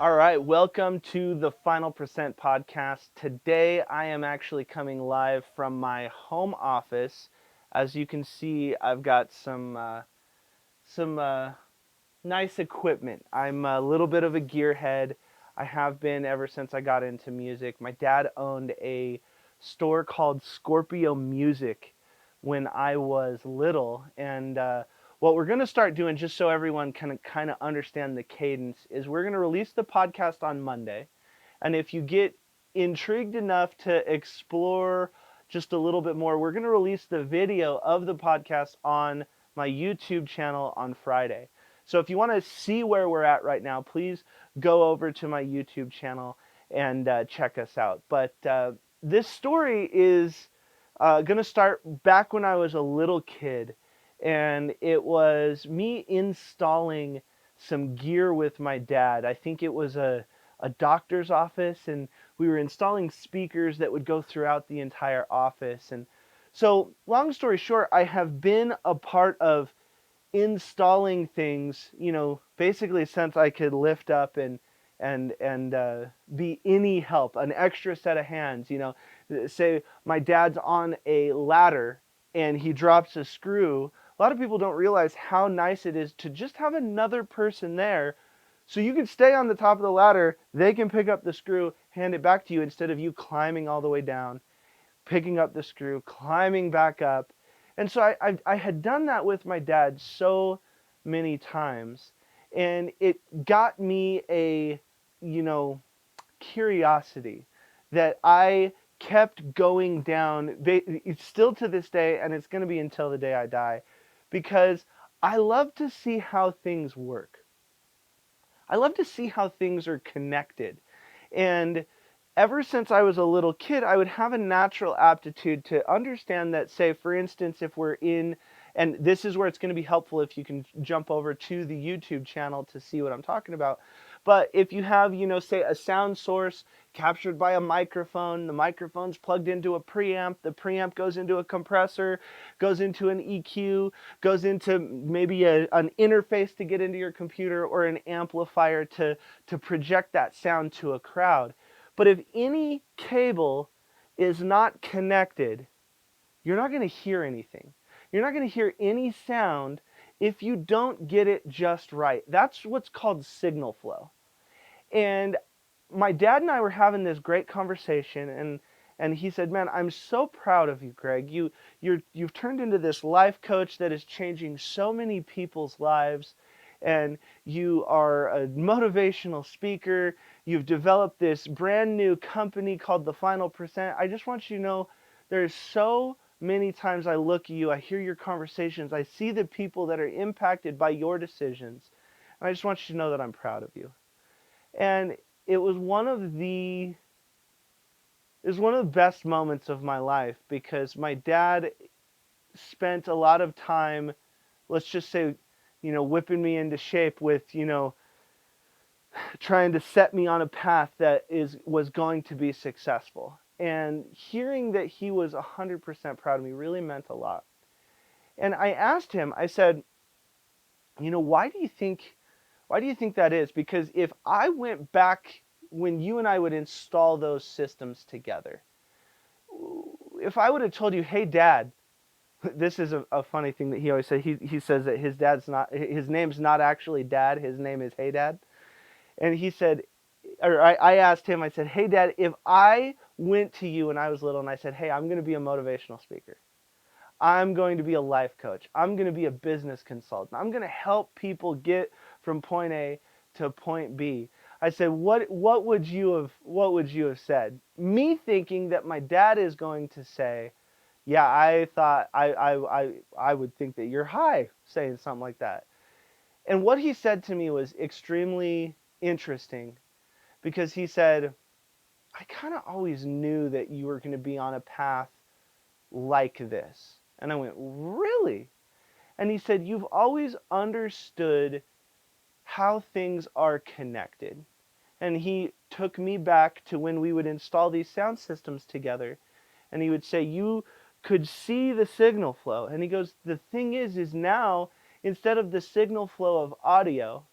All right, welcome to the Final Percent podcast. Today I am actually coming live from my home office. As you can see, I've got some nice equipment. I'm a little bit of a gearhead. I have been ever since I got into music. My dad owned a store called Scorpio Music when I was little, and what we're going to start doing, just so everyone can kind of understand the cadence, is we're going to release the podcast on Monday. And if you get intrigued enough to explore just a little bit more, we're going to release the video of the podcast on my YouTube channel on Friday. So if you want to see where we're at right now, please go over to my YouTube channel and check us out. But this story is going to start back when I was a little kid, and it was me installing some gear with my dad. I think it was a doctor's office, and we were installing speakers that would go throughout the entire office. And so, long story short, I have been a part of installing things, basically since I could lift up and be any help, an extra set of hands. Say my dad's on a ladder and he drops a screw. A lot of people don't realize how nice it is to just have another person there, so you can stay on the top of the ladder. They can pick up the screw, hand it back to you, instead of you climbing all the way down, picking up the screw, climbing back up. And so I had done that with my dad so many times. And it got me a, you know, curiosity that I kept going down. It's still to this day, and it's going to be until the day I die, because I love to see how things work. I love to see how things are connected. And ever since I was a little kid, I would have a natural aptitude to understand that, say, for instance, if we're in, and this is where it's going to be helpful if you can jump over to the YouTube channel to see what I'm talking about. But if you have, say a sound source captured by a microphone, the microphone's plugged into a preamp, the preamp goes into a compressor, goes into an EQ, goes into maybe an interface to get into your computer, or an amplifier to project that sound to a crowd. But if any cable is not connected, you're not going to hear anything. You're not going to hear any sound if you don't get it just right. That's what's called signal flow. And my dad and I were having this great conversation, and he said, "Man, I'm so proud of you, Greg. You've turned into this life coach that is changing so many people's lives, and you are a motivational speaker. You've developed this brand new company called The Final Percent. I just want you to know, there's so many times I look at you, I hear your conversations, I see the people that are impacted by your decisions, and I just want you to know that I'm proud of you." And it was one of the best moments of my life, because my dad spent a lot of time, let's just say, whipping me into shape with, trying to set me on a path that was going to be successful. And hearing that he was 100% proud of me really meant a lot. And I asked him, I said, why do you think that is? Because if I went back when you and I would install those systems together, if I would have told you, "Hey, Dad," this is a funny thing that he always says. He says that his name's not actually Dad. His name is Hey, Dad. And he said, or I asked him, I said, "Hey, Dad, if I went to you when I was little and I said, 'Hey, I'm going to be a motivational speaker. I'm going to be a life coach. I'm going to be a business consultant. I'm going to help people get from point A to point B.'" I said, what would you have said? Me thinking that my dad is going to say, "Yeah, I thought I would think that you're high," saying something like that. And what he said to me was extremely interesting, because he said, "I kind of always knew that you were going to be on a path like this." And I went, "Really?" And he said, "You've always understood how things are connected." And he took me back to when we would install these sound systems together. And he would say, "You could see the signal flow." And he goes, "The thing is now, instead of the signal flow of audio,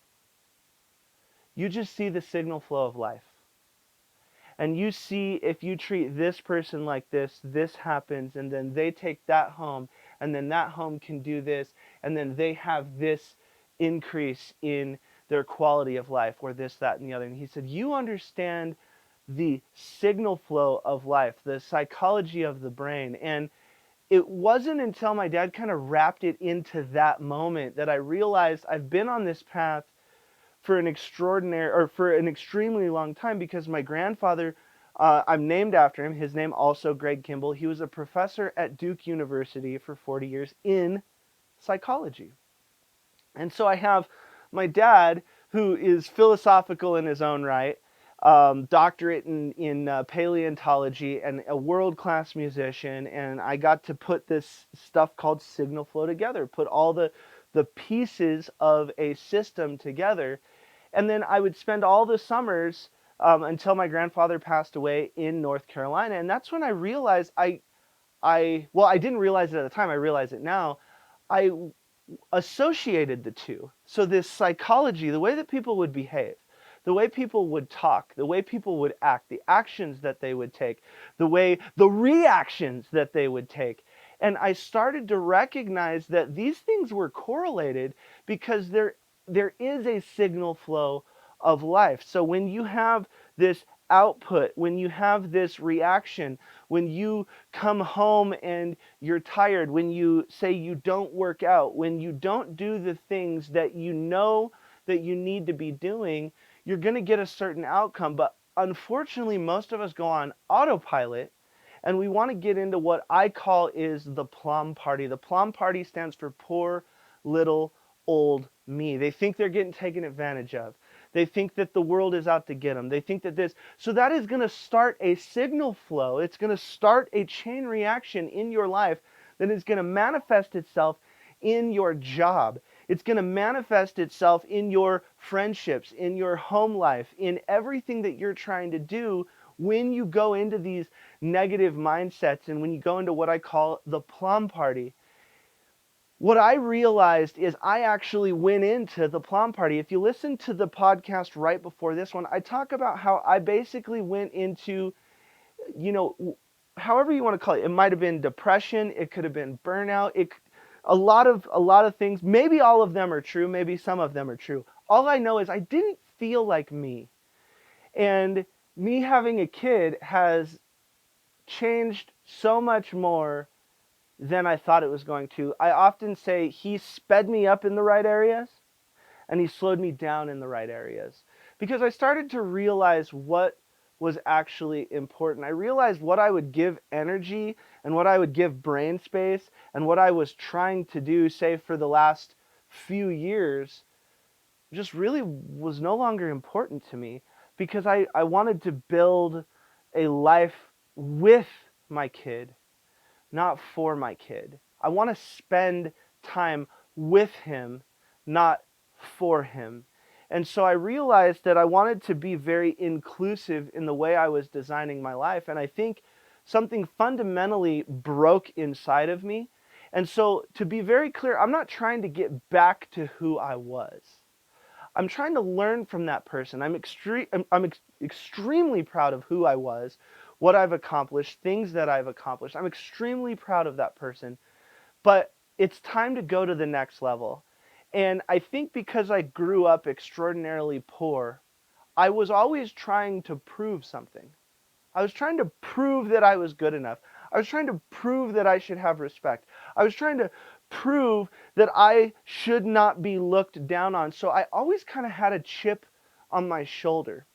You just see the signal flow of life. And you see, if you treat this person like this happens, and then they take that home, and then that home can do this, and then they have this increase in their quality of life, or this, that, and the other. And he said, you understand the signal flow of life, the psychology of the brain. And it wasn't until my dad kind of wrapped it into that moment that I realized I've been on this path for an extremely long time, because my grandfather, I'm named after him. His name also Greg Kimball. He was a professor at Duke University for 40 years in psychology. And so I have my dad, who is philosophical in his own right, doctorate in paleontology, and a world-class musician. And I got to put this stuff called signal flow together, put all the pieces of a system together. And then I would spend all the summers until my grandfather passed away in North Carolina. And that's when I realized I didn't realize it at the time. I realize it now. I associated the two. So this psychology, the way that people would behave, the way people would talk, the way people would act, the actions that they would take, the reactions that they would take. And I started to recognize that these things were correlated, because there is a signal flow of life. So when you have this output, when you have this reaction, when you come home and you're tired, when you say you don't work out, when you don't do the things that you know that you need to be doing, you're going to get a certain outcome. But unfortunately, most of us go on autopilot, and we want to get into what I call is the plum party. The plum party stands for poor little old me. They think they're getting taken advantage of. They think that the world is out to get them. They think that this. So that is going to start a signal flow. It's going to start a chain reaction in your life that is going to manifest itself in your job. It's going to manifest itself in your friendships, in your home life, in everything that you're trying to do when you go into these negative mindsets, and when you go into what I call the plum party. What I realized is I actually went into the plum party. If you listen to the podcast right before this one, I talk about how I basically went into, however you want to call it. It might have been depression. It could have been burnout. A lot of things. Maybe all of them are true. Maybe some of them are true. All I know is I didn't feel like me. And me having a kid has changed so much more than I thought it was going to. I often say he sped me up in the right areas, and he slowed me down in the right areas. Because I started to realize what was actually important. I realized what I would give energy and what I would give brain space and what I was trying to do, say, for the last few years, just really was no longer important to me, because I wanted to build a life with my kid, not for my kid. I want to spend time with him, not for him. And so I realized that I wanted to be very inclusive in the way I was designing my life. And I think something fundamentally broke inside of me. And so, to be very clear, I'm not trying to get back to who I was. I'm trying to learn from that person. I'm extremely proud of who I was, what I've accomplished, things that I've accomplished. I'm extremely proud of that person. But it's time to go to the next level. And I think because I grew up extraordinarily poor, I was always trying to prove something. I was trying to prove that I was good enough. I was trying to prove that I should have respect. I was trying to prove that I should not be looked down on. So I always kind of had a chip on my shoulder,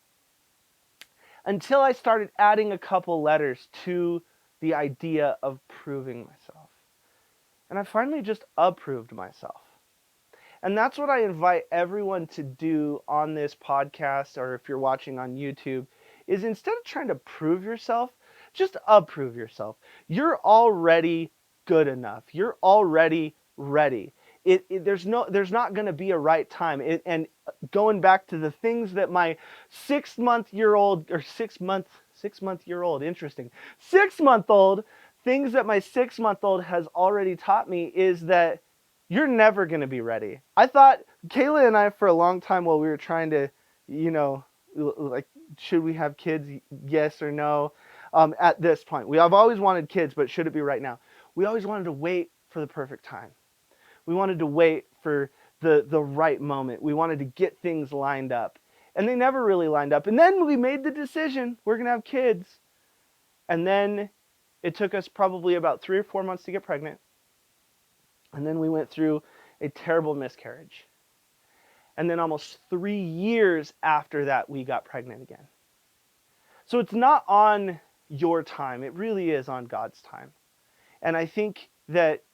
until I started adding a couple letters to the idea of proving myself. And I finally just approved myself. And that's what I invite everyone to do on this podcast, or if you're watching on YouTube, is instead of trying to prove yourself, just approve yourself. You're already good enough. You're already ready. There's not going to be a right time. And going back to the things that my 6-month-year-old, or 6-month-year-old, interesting, 6-month-old, things that my 6-month-old has already taught me is that you're never going to be ready. I thought, Kayla and I, for a long time while we were trying to, you know, like, should we have kids? Yes or no? At this point, we have always wanted kids, but should it be right now? We always wanted to wait for the perfect time. We wanted to wait for the right moment. We wanted to get things lined up. And they never really lined up. And then we made the decision, we're going to have kids. And then it took us probably about 3 or 4 months to get pregnant. And then we went through a terrible miscarriage. And then almost 3 years after that, we got pregnant again. So it's not on your time. It really is on God's time. And I think that,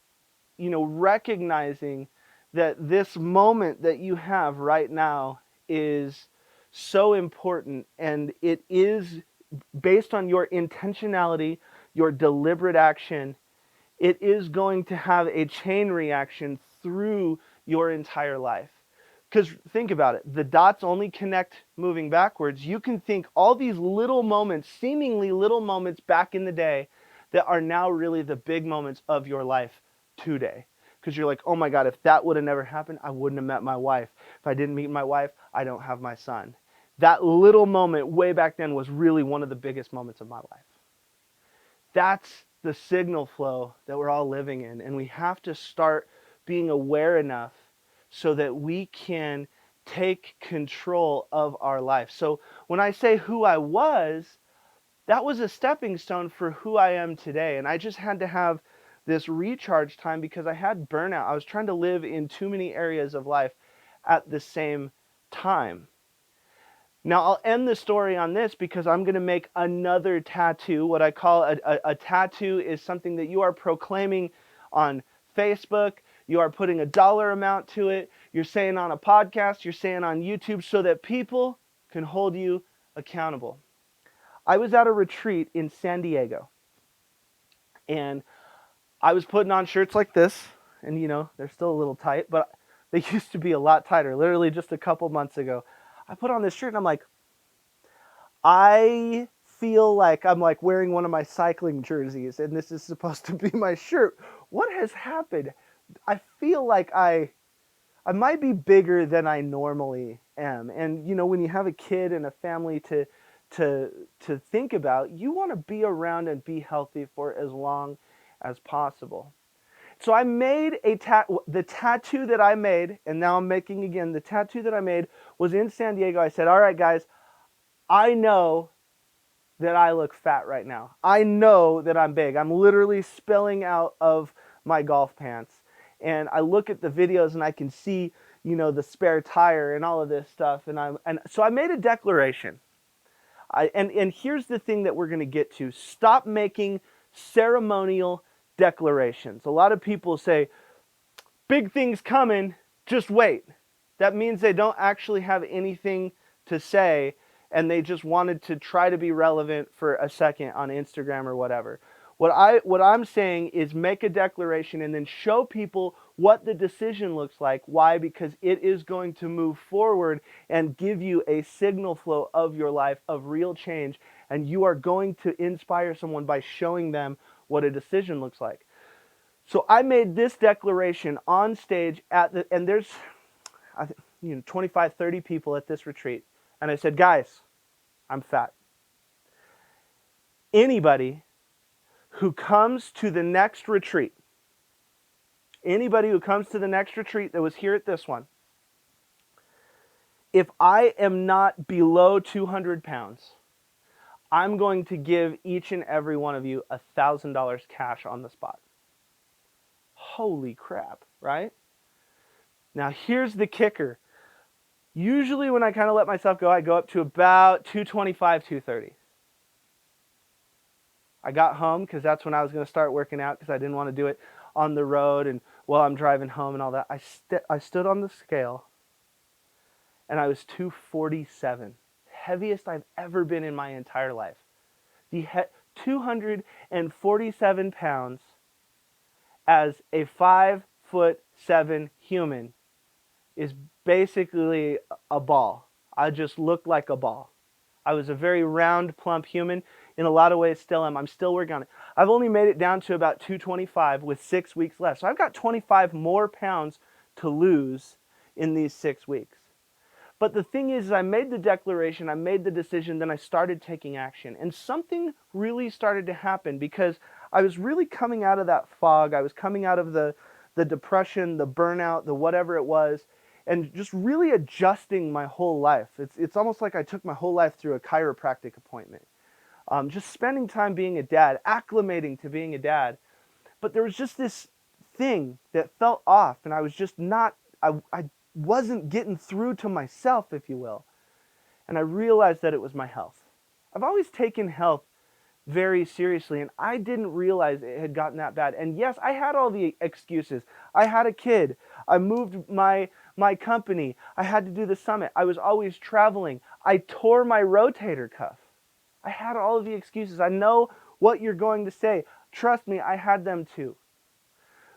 recognizing that this moment that you have right now is so important, and it is based on your intentionality, your deliberate action. It is going to have a chain reaction through your entire life. Because think about it, the dots only connect moving backwards. You can think all these little moments, seemingly little moments back in the day, that are now really the big moments of your life today. Because you're like, oh my God, if that would have never happened, I wouldn't have met my wife. If I didn't meet my wife, I don't have my son. That little moment way back then was really one of the biggest moments of my life. That's the signal flow that we're all living in. And we have to start being aware enough so that we can take control of our life. So when I say who I was, that was a stepping stone for who I am today. And I just had to have this recharge time because I had burnout. I was trying to live in too many areas of life at the same time. Now, I'll end the story on this because I'm going to make another tattoo. What I call a tattoo is something that you are proclaiming on Facebook. You are putting a dollar amount to it. You're saying on a podcast. You're saying on YouTube so that people can hold you accountable. I was at a retreat in San Diego, and I was putting on shirts like this, and they're still a little tight, but they used to be a lot tighter, literally just a couple months ago. I put on this shirt and I'm like, I feel like I'm like wearing one of my cycling jerseys and this is supposed to be my shirt. What has happened? I feel like I might be bigger than I normally am. And when you have a kid and a family to think about, you want to be around and be healthy for as long as possible. So I made the tattoo that I made, and now I'm making again, the tattoo that I made was in San Diego. I said, all right, guys, I know that I look fat right now. I know that I'm big. I'm literally spilling out of my golf pants. And I look at the videos and I can see, the spare tire and all of this stuff. And so I made a declaration. And here's the thing that we're going to get to. Stop making ceremonial declarations. A lot of people say, big things coming, just wait. That means they don't actually have anything to say and they just wanted to try to be relevant for a second on Instagram or whatever. What I'm saying is make a declaration and then show people what the decision looks like. Why? Because it is going to move forward and give you a signal flow of your life of real change. And you are going to inspire someone by showing them what a decision looks like. So I made this declaration on stage and there's 25, 30 people at this retreat. And I said, guys, I'm fat. Anybody who comes to the next retreat, that was here at this one, if I am not below 200 pounds, I'm going to give each and every one of you $1,000 cash on the spot. Holy crap, right? Now here's the kicker. Usually when I kind of let myself go, I go up to about 225, 230. I got home because that's when I was going to start working out because I didn't want to do it on the road and while I'm driving home and all that. I stood on the scale and I was 247. Heaviest I've ever been in my entire life. 247 pounds as a 5'7" human is basically a ball. I just looked like a ball. I was a very round, plump human. In a lot of ways, still am. I'm still working on it. I've only made it down to about 225 with 6 weeks left. So I've got 25 more pounds to lose in these 6 weeks. But the thing is, I made the declaration, I made the decision, then I started taking action. And something really started to happen because I was really coming out of that fog. I was coming out of the depression, the burnout, the whatever it was, and just really adjusting my whole life. It's almost like I took my whole life through a chiropractic appointment. Just spending time being a dad, acclimating to being a dad. But there was just this thing that felt off, and I was just not, I wasn't getting through to myself, if you will. And I realized that it was my health. I've always taken health very seriously, and I didn't realize it had gotten that bad. And yes, I had all the excuses. I had a kid. I moved my company. I had to do the summit. I was always traveling. I tore my rotator cuff. I had all of the excuses. I know what you're going to say. Trust me, I had them too.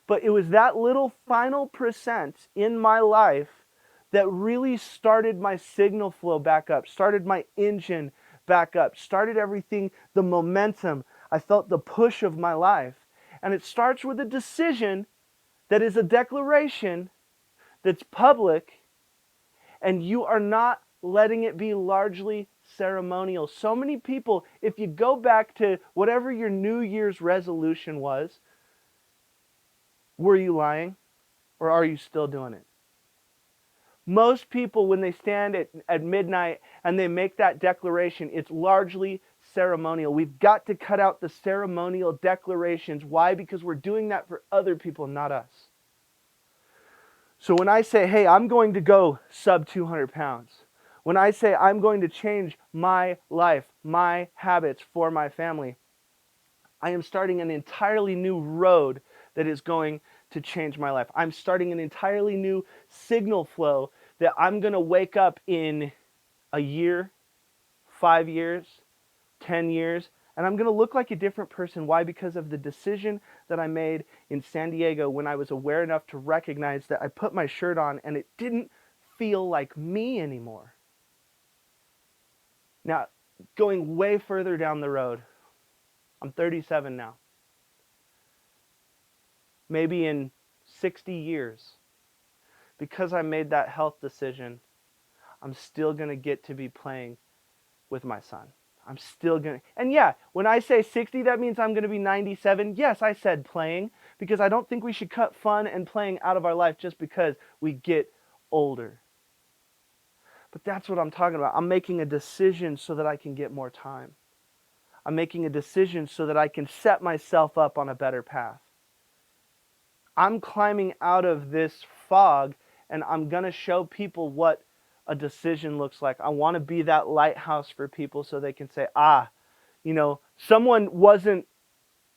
But it was that little final percent in my life that really started my signal flow back up, started my engine back up, started everything, the momentum. I felt the push of my life. And it starts with a decision that is a declaration that's public, and you are not letting it be largely ceremonial. So many people, if you go back to whatever your New Year's resolution was, were you lying or are you still doing it? Most people, when they stand at midnight and they make that declaration, it's largely ceremonial. We've got to cut out the ceremonial declarations. Why? Because we're doing that for other people, not us. So when I say, hey, I'm going to go sub 200 pounds, when I say I'm going to change my life, my habits for my family, I am starting an entirely new road that is going to change my life. I'm starting an entirely new signal flow that I'm going to wake up in a year, 5 years, 10 years, and I'm going to look like a different person. Why? Because of the decision that I made in San Diego when I was aware enough to recognize that I put my shirt on and it didn't feel like me anymore. Now, going way further down the road, I'm 37 now. Maybe in 60 years, because I made that health decision, I'm still going to get to be playing with my son. I'm still going to, and yeah, when I say 60, that means I'm going to be 97. Yes, I said playing, because I don't think we should cut fun and playing out of our life just because we get older. But that's what I'm talking about. I'm making a decision so that I can get more time. I'm making a decision so that I can set myself up on a better path. I'm climbing out of this fog, and I'm going to show people what a decision looks like. I want to be that lighthouse for people so they can say, someone wasn't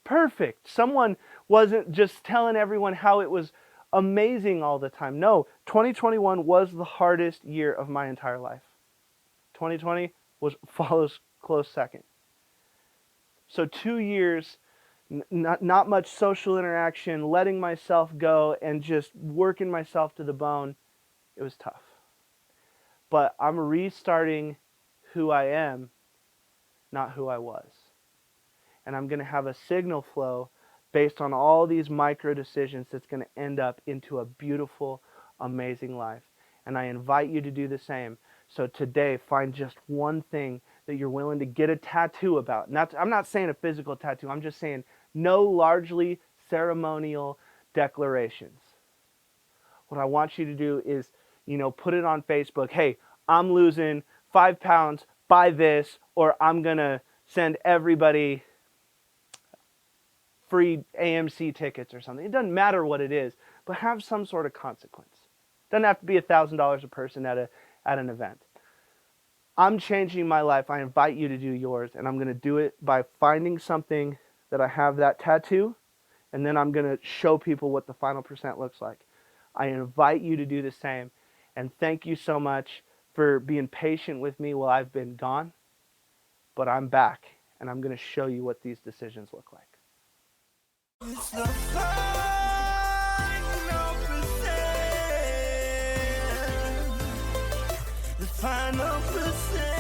perfect. Someone wasn't just telling everyone how it was amazing all the time. No, 2021 was the hardest year of my entire life. 2020 follows close second. So 2 years, not much social interaction, letting myself go and just working myself to the bone. It was tough. But I'm restarting who I am, not who I was. And I'm going to have a signal flow based on all these micro decisions that's going to end up into a beautiful, amazing life. And I invite you to do the same. So today, find just one thing that you're willing to get a tattoo about. I'm not saying a physical tattoo. I'm just saying no largely ceremonial declarations. What I want you to do is, put it on Facebook. Hey, I'm losing 5 pounds, buy this, or I'm going to send everybody free AMC tickets or something. It doesn't matter what it is, but have some sort of consequence. It doesn't have to be $1,000 a person at an event. I'm changing my life. I invite you to do yours, and I'm going to do it by finding something that I have that tattoo, and then I'm going to show people what the final percent looks like. I invite you to do the same, and thank you so much for being patient with me while I've been gone, but I'm back, and I'm going to show you what these decisions look like. It's the final percent.